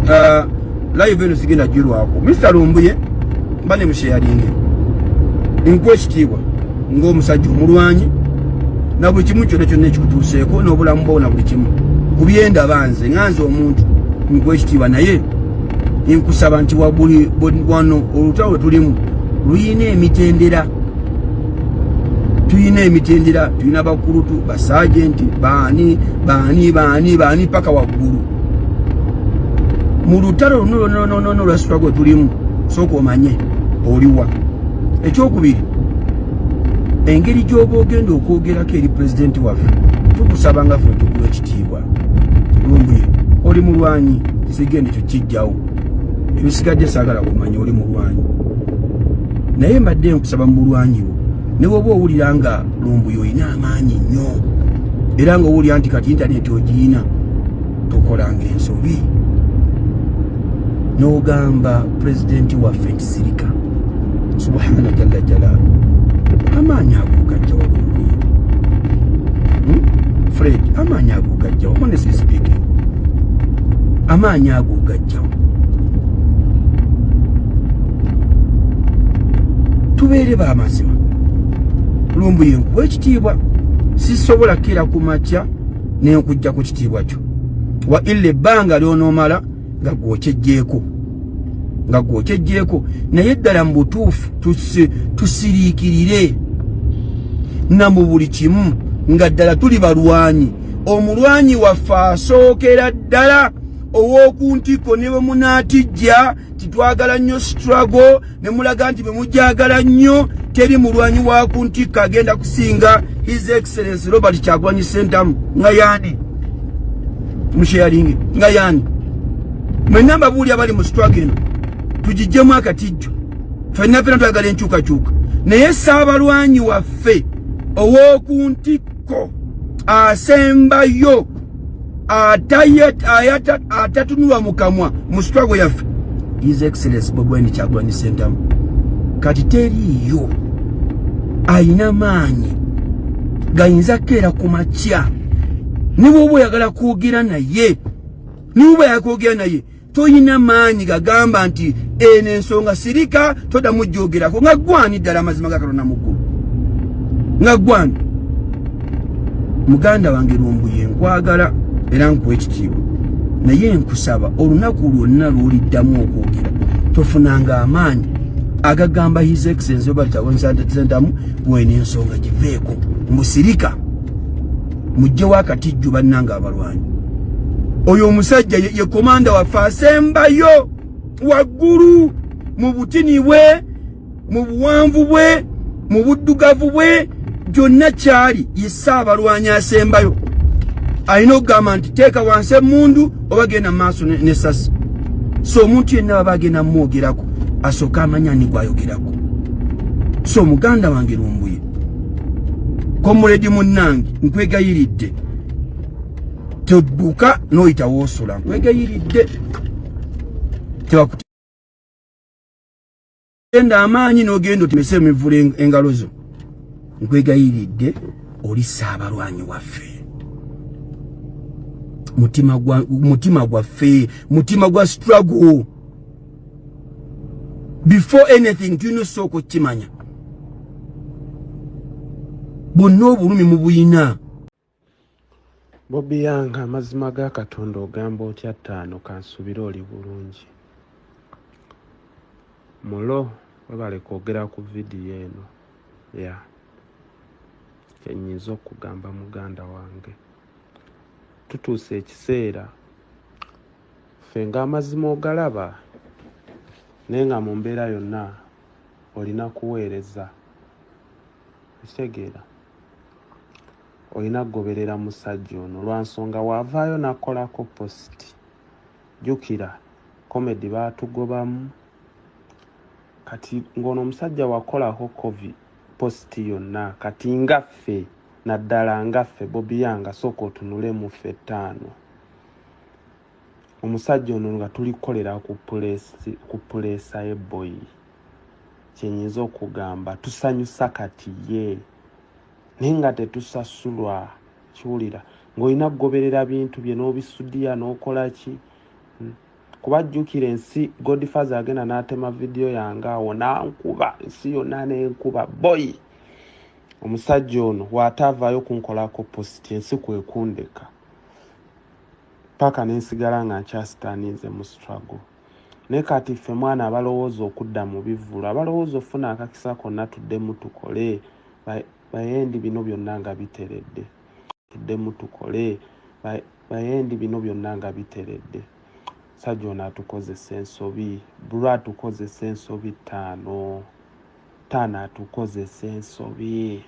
live eno sigenda jirwako Mr. Lumbuye mbane musharinge inkwekitibwa ng'omusajja omulwanyi na buli kimu kyonna kyonna ekikutuuseeko n'obulamu bwo na buli kimu kubyenda banze nganze omuntu nkwekitibwa naye nkusaba nti wabuli wano olutalo tulimu luyina emitendera tuyina bakulutu basajenti baani paka waggulu mu lutalo luno lwasitwago tulimu sooka omanye oliwa ekyokubiri engeri gy'oba ogenda okwogerako eri pulezidenti waffe tukusaba nga ffe tukuwa ekitiibwa Lumbuye oli mulwanyi sigende tukijjawo ebisigadde saagala kumanya oli mulwanyi naye mbadde nkusaba mu bulwanyi wo ne bw'oba owulira nga Lumbuye olina amaanyi nnyo era nga owulira nti kati intaneti ogiyina tokolanga ensobi n'ogamba pulezidenti waffe nti sirika subhana jalla jalaalu amaanyi ago gajjawo Lumbuye Fred amaanyi ago gajjawo honestly speaking amaanyi ago gajjawo tubeere b'amazima Lumbuye nkuwa ekitiibwa sisobola kira ku makya nenkujja ku kitiibwa kyo wa ille ebbanga ly'onoomala nga gw'okyejjeeko naye ddala mu butuufu tusiriikirire na mu buli kimu nga ddala tuli balwanyi omulwanyi waffe asookera ddala ow'okuntiko ne bwe munaatijja titwagala nnyo struggle ne mulaga nti bwe mujagala nnyo teri mulwanyi wa kuntiko agenda kusinga His Excellency Robert Kyagulanyi Ssentamu nga yaani musharingi nga yaani mwenna mbabuuli abali mu struggle eno tugijjemu akatijjo ffenna ffenna twagala enkyukakyuka naye Ssaabalwanyi waffe ow'okuntiko asembayo atatunulwa mu kamwa mu struggle yaffe His Excellency Bobi Kyagulanyi Ssentamu kati teriiyo ayina maanyi gayinza kkeera ku makya ne bw'oba oyagala kwogera naye toyina maanyi gagamba nti eno ensonga sirika todamu gyogerako nga gwani ddala amazima ga Katonda muggulu nga gwani muganda wange Lumbuye nkwagala era nkuwa ekitiibwa naye nkusaba olunaku lwonna lw'oliddamu okwogera tofunanga amaanyi agagamba His Excellency Robert Kyagulanyi Ssentamu bw'eno ensonga giveeko musirika mujjewo akatijju bannanga abalwanyi oyo omusajja ye komanda waffe asembayo waggulu mu butini bwe mu buwanvu bwe mu buddugavu bwe gyonna kyali ye Ssaabalwanyi asembayo alina okugamba nti teeka wansi emmundu oba genda mu maaso n'essasi so omuntu yenna baba agenda mumwogerako asooka amanya ni gwayogerako so muganda wange Lumbuye komuledi munnange nkwegayiridde todduka n'oyita woosula nkwegayiridde tewakutenda amaanyi n'ogenda otimese emivula engalo zo nkwegayiridde oli Ssaabalwanyi waffe mutima gwaffe mutima gwa struggle before anything tulina osooka okukimanya bonna obulumi mu buyina Bobi yange amazima ga Katonda ogamba otya ttaano kansubire oli bulungi mulo webale kwogera ku vidiyo eno ya kyenyinza okugamba muganda wange tutuuse ekiseera ffe nga amazima ogalaba naye nga mu mbeera yonna olina kuweereza ekitegeera olina kugoberera musajja ono lwa nsonga waavaayo nakolako positi jjukira komedi baatugobamu kati ng'ono omusajja wakolako positi yonna kati ngaffe naddala ngaffe Bobi yange sooka otunule mu ffe ttaano omusajja ono nga tulikolera ku puleesa y'ebboyi kyenyinza okugamba tusanyusa kati ye naye nga tetusasulwa kiwulira ng'olina kugoberera bintu bye n'obisudiya n'okola ki kubajjukira ensi Godfather agenda n'atema video yange awo nankuba ensi yonna n'enkuba boy omusajja ono bw'ataavaayo kunkolako post ensi kwekundeka paka nensigala nga nkyasitaaniize mu struggle naye kati ffe mwana abalowooza okudda mu bivvulu abalowooza ofuna akakisa konna tuddemu tukole bayendi bino byonna nga biteredde tuddemu tukole bayendi bino byonna nga biteredde sajja ono atukozesa ensobi bulu atukozesa ensobi ttaano atukozesa ensobi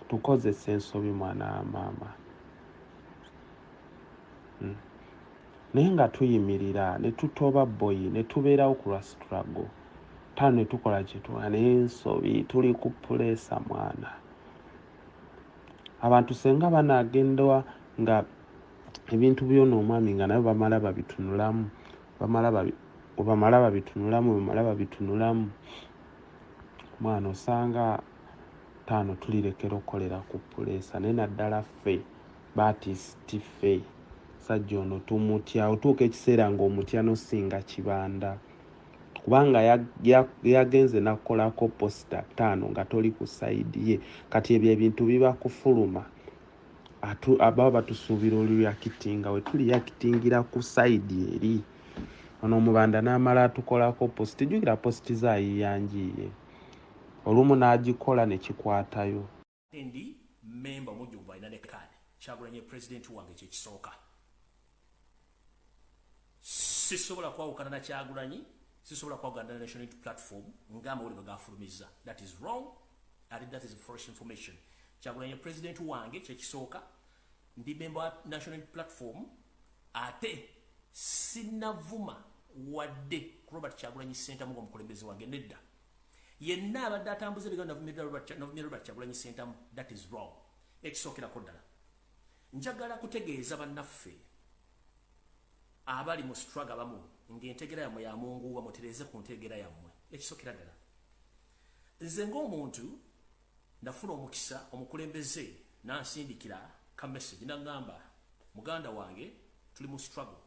tukozesa ensobi mwana wa maama naye nga tuyimirira ne tutoba boy ne tubeerawo ku lwa struggle ttaano ne tukola kyetuwa n'ensobi tuli ku puleesa mwana abantu senga banaagendwa nga ebintu byona omwami nga nabo bamala babitunulamu mwana osanga ttaano tulirekera okukolera ku puleesa naye naddala ffe batisiti ffe sajja ono tumutya otuuka ekiseera ng'omutya nosinga kibanda kubanga yagenze nakukolako posita ttaano nga toli ku sayidi ye kati ebyo ebintu biba kufuluma aba batusuubira oluyakitinga we tuli yakitingira ku sayidi eri ono omubanda n'amala atukolako positi jjukira positi zaayiyanjiye olumu n'agikola ne kikwatayo ndi memba omujjuvu alina ne kaadi Kyagulanyi pulezidenti wange kyekisooka sisobola kwawukana na Kyagulanyi sisobola kwawukana na National Unity Platform ng'amawulire gafulumiza that is wrong and that is false information. Kyagulanyi pulezidenti wange kyekisooka ndi memba wa National Unity Platform ate sinavuma wadde Robert Kyagulanyi Ssentamu ng'omukulembeze wange nedda yenna abadde atambuza ebigambo navumira Robert Kyagulanyi Ssentamu that is wrong. Ekisookerako ddala njagala kutegeeza bannaffe abali mu struggle abamu ng'entegera yammwe ya mungu bamutereze ku ntegera yammwe ekisookera ddala nze ng'omuntu ndafuna omukisa omukulembeze nansindikira ka message nagamba muganda wange tuli mu struggle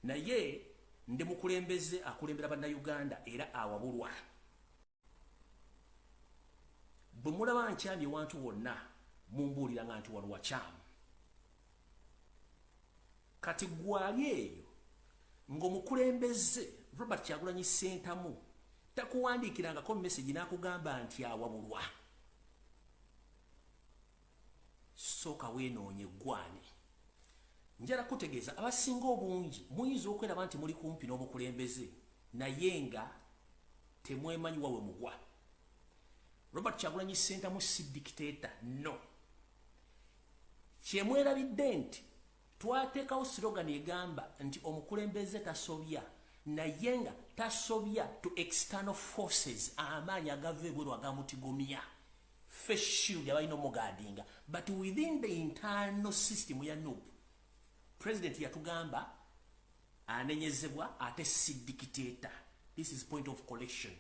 naye ndi mukulembeze akulembera bannayuganda era awabulwa bwe mulaba nkyamye wantu wonna mumbuulira nga nti waliwo akyamu kati gwali eyo ng'omukulembeze Robert Kyagulanyi Ssentamu takuwandiikirangako message n'akugamba nti awabulwa sooka weenoonye gwani njala kutegeeza abasinga obungi muyinza okweraba nti muli kumpi n'obukulembeze naye nga temwemanyi wawe mugwa. Robert Kyagulanyi Ssentamu si dictator no kyemwerabidde nti twateekawo slogan egamba nti omukulembeze tasobya naye nga tasobya to external forces amaanyi agava ebweru agamutigomya face shield abalina omugadinga but within the internal system ya NUP president yatugamba anenyezebwa ate si dictator. This is point of collection.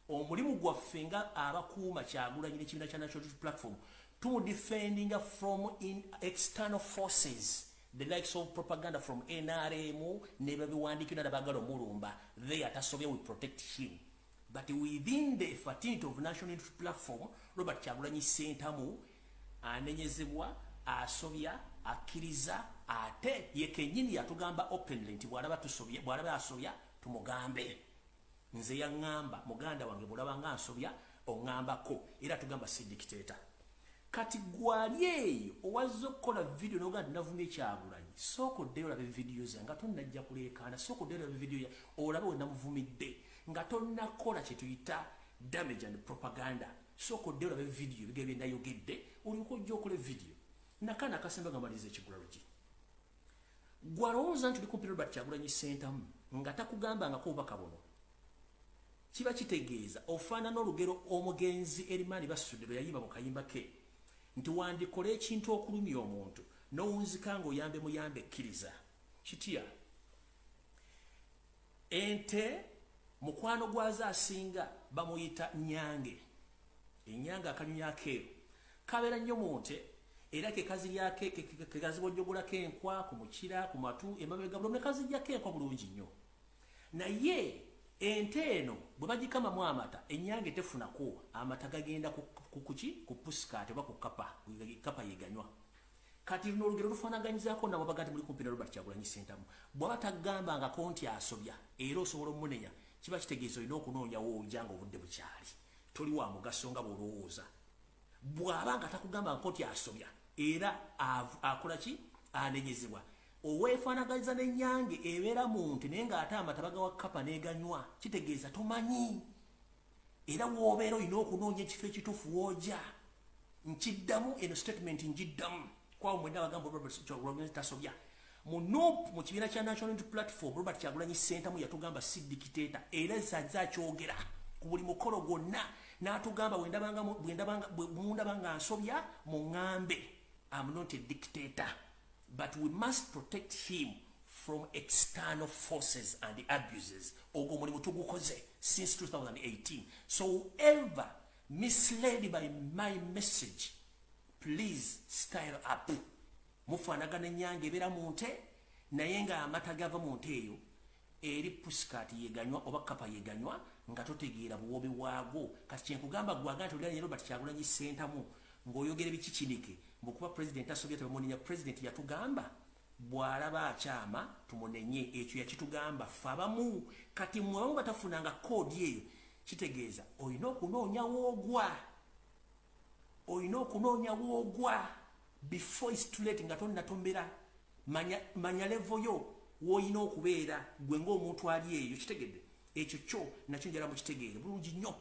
Omulimu gwaffe nga abakuuma Kyagulanyi n'ekibiina kya National Unity Platform to defending from in external forces the likes of propaganda from NRM never biwandikira nabagala omulumba they atasobya we protect him but within the fraternity of National Unity Platform Robert Kyagulanyi Ssentamu anenyezebwa asobya akkiriza ate yekenyini yatugamba openly nti bw'alaba asobya tumugambe nze yaŋŋamba muganda wange bw'olaba nga nsobya oŋŋambako era tugamba si dictator. Kati gwali eyo owazza okukola video n'oga nti navumye Kyagulanyi sooka oddeyo olabe video ze nga tonnajja kuleekaana sooka oddeyo olabe video olabe we namuvumidde nga tonnakola kye tuyita damage and propaganda sooka oddeyo olabe video ebigere bye nayogedde olyoka ojja okola video nakaana akasembe nga maliriza ekigulalogi gwalowooza nti oli kumpi Robert Kyagulanyi Ssentamu nga takugambangako obubaka buno kiba kitegeeza ofaanana olugero omugenzi Erimaani Basudde lwe yayimba mu kayimba ke nti wandikola ekintu okulumya omuntu n'owunzika ng'oyambe muyambe ekkiriza kitya ente mukwano gwazo asinga bamuyita nyange enyange akanyonyi akeeru kabeera nnyo mu nte era ke kazi yake ke kazi bojogola ke enkwa ku mukira ku matu emabega blo ne kazi yake enkwa bulungi nnyo naye ente eno bwe bagikama mu amata enyange tefunako amata gagenda ku pusikati oba ku kapa yeganywa kati luno olugero lufaanaganyizaako nabo bagati muli kumpi ne Robert Kyagulanyi Ssentamu bw'aba tagamba nga konti asobya era osobola omunenya kiba kitegeeza olina okunoonyawo ojanga obudde bukyali toli wa mugaso nga bw'olowooza bw'aba nga takugamba nga konti asobya era akola ki anenyezebwa oweefaanaganyiza n'ennyange ebeera mu nte naye ng'ate amata bagawa kapa n'eganywa kitegeeza tomanyi era w'obeera olina okunoonya ekifo ekituufu w'ojja nkiddamu eno statement njiddamu kwawo mwenda bagamba Robert Kyagulanyi tasobya mu kibiina kya National Unity Platform Robert Kyagulanyi Ssentamu yatugamba si dictator era zazza akyogera ku buli mukolo gwonna n'atugamba bwendabanga nsobya muŋŋambe I'm not a dictator but we must protect him from external forces and the abuses ogwo mulimu tugukoze since 2018 so whoever misled by my message please style up mufaanagana ennyanga ebeera mu nte naye nga amata gava mu nte eyo eri pusikati yeganywa oba kapa yeganywa nga totegeera buwobe bwagwo kati kyenkugamba gwaga nti olina Robert Kyagulanyi Ssentamu ng'oyogera ebikikinike mbukuba president asobya tebamunenya president yatugamba bw'alaba akyama tumunenye ekyo yakitugamba ffe abamu kati mwabamu batafunanga koodi eyo kitegeeza olina okunoonya woogwa before it's too late nga tonnatombera manya levo yo w'olina okubeera gwe ng'omuntu ali eyo kitegedde ekyo kyo nakyo njala mukitegeere bulungi nnyo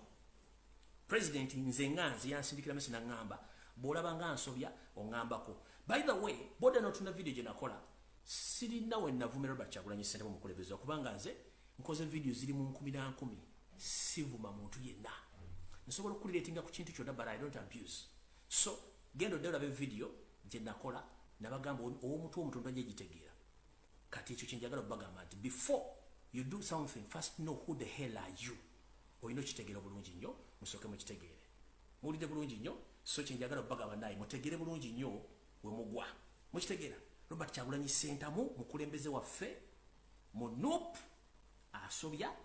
president nze nganzi yansindikira mesi naŋŋamba bw'olaba nga nsobya oŋŋambako by the way boda notunda video gye nakola sirina we navuma Robert Kyagulanyi Ssentamu omukulembeze kubanga nze nkoze video ziri mu 10 sivuma muntu yenna nsobola okulireetinga ku kintu kyonna but I don't abuse so genda odde olabe video gye nakola nabagamba ow'omuntu omutundu ajja gitegeera kati ekyo kyenjagala okubagamba nti before you do something first know who the hell are you olina okitegeera bulungi nnyo musooke mukitegeere muwulidde bulungi nnyo so kyenjagala okubagamba naye mutegeere bulungi nnyo we mugwa mukitegeera Robert Kyagulanyi Ssentamu mukulembeze waffe mu NUP asobya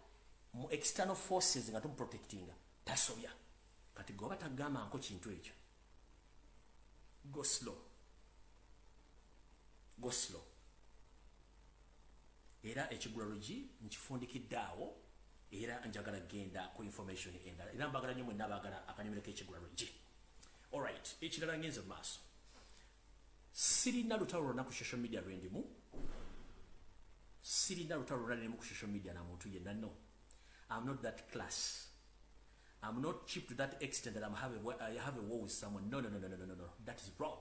mu external forces nga tumuprotectinga tasobya kati goba tagamba nko kintu ekyo go slow era ekigulalogi nkifundikidde awo era njagala genda ku information endala era mbagala nnyo mwenna abagala akanyumiro k'ekigulalogi alright ekirala ngenze mu maaso sirina lutalo lwonna ku social media lwendimu sirina lutalo lwonna lwendimu ku social media na muntu yenna no I'm not that class I'm not cheap to that extent that I have a war with someone. No. That is wrong.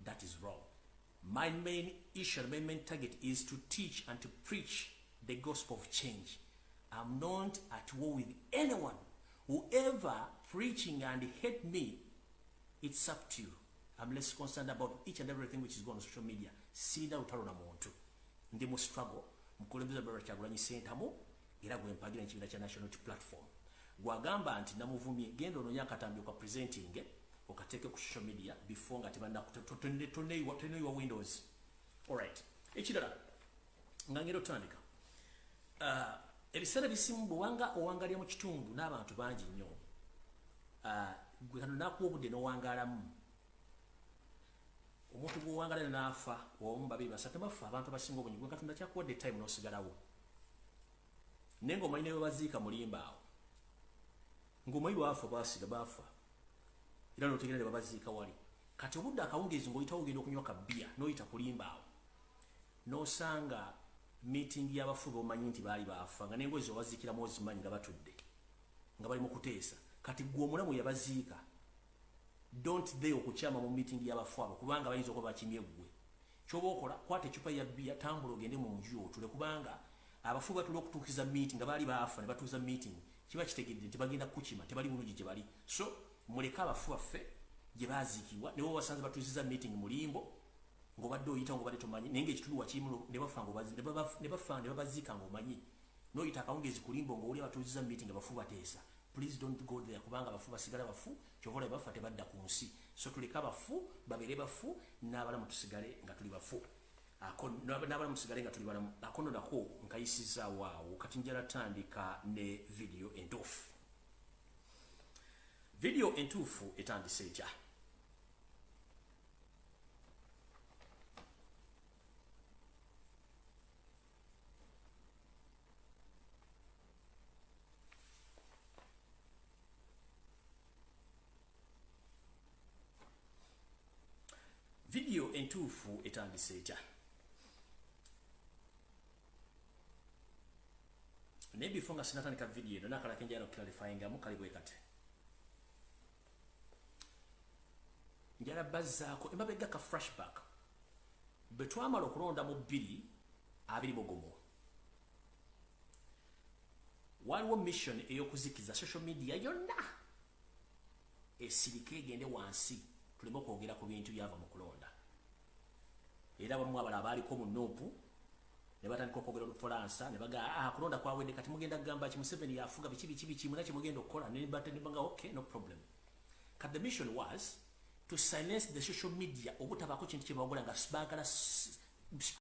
That is wrong. My main issue, my main target is to teach and to preach the gospel of change. I'm not at war with anyone. Whoever preaching and hate me, it's up to you. I'm less concerned about each and everything which is going on social media. Sina utalo na muntu. Ndi mu struggle. Mukulembeze Robert Kyagulanyi Ssentamu. Era gwe mpagira nkibiina kya National Unity Platform. Gwagamba nti namuvumye genda ononya akatambi kwa presenting okateke ku social media before nga tebanda kutoneyiwa Windows. Alright. Ekirala nga ngero tandika. Ebiseera bisimu bwanga owangalya mu kitundu n'abantu bangi nnyo. Gwe kano nakuwa obudde n'owangalamu. Omuntu gw'owangala n'afa omu babiri basatu bafa abantu abasinga obungi gwe Katonda kyakuwadde time n'osigalawo. Nengo omanyi ne baziika mulimba awo. Ngomanyi bafa basiga bafa. Era n'otegerere babaziika wali. Kati obudde akawungeezi ng'oyitawo ogenda okunywa kabbiya n'oyita kulimba awo. N'osanga meeting y'abafu bomanyi nti baali bafa nga n'engoye zobaziikiramu ozimanyi nga batudde nga bali mu kuteesa kati gwe omulamu yabaziika don't they okukyama mu meeting y'abafu abo kubanga bayinza okuba bakimye ggwe ky'oba okola kwata ecupa ya bbiya tambula ogende mu nju otule kubanga abafu batula okutuukiza meeting nga baali bafa ne batuuza meeting kiba kitegedde nti bagenda kukima tebali bulungi gye bali so muleke abafu baffe gye baaziikibwa ne bo basanze batuuziza meeting mulimbo ngobadde oyita ngobadde tomanyi nenge ekitundu wakimu ne bafa ne babaziika ng'omanyi n'oyita akawungeezi kulimbo ng'oli abatuuziza meeting abafu bateesa please don't go there kubanga bafu basigala bafu kyovola bafu tebadda ku nsi so tuleka bafu babere bafu n'abalamu tusigale nga tuli bafu n'abalamu tusigale nga tuli balamu akono nako nkayisiza waawo kati njala tandika ne video entuufu etandise etya video entuufu etandise etya ne before nga sinatandika video eno nakala kenjala clarifying amu kali bwe kate njala bazzaako emabega ka flashback betwamala okulonda mu 2 bogomo waliwo mission ey'okuzikiza social media yonna esirike egende wansi tuleme okwogera ku bintu byava mu kulonda era bamu abala abaaliko mu noopu ne batandika okwogera olufalansa ne baga kulonda kwawedde kati mugenda kugamba ki Museveni yafuga biki munaki mugenda okukola ne batandika okay no problem kat the mission was to silence the social media obutabaako kintu kye bawogola nga baagala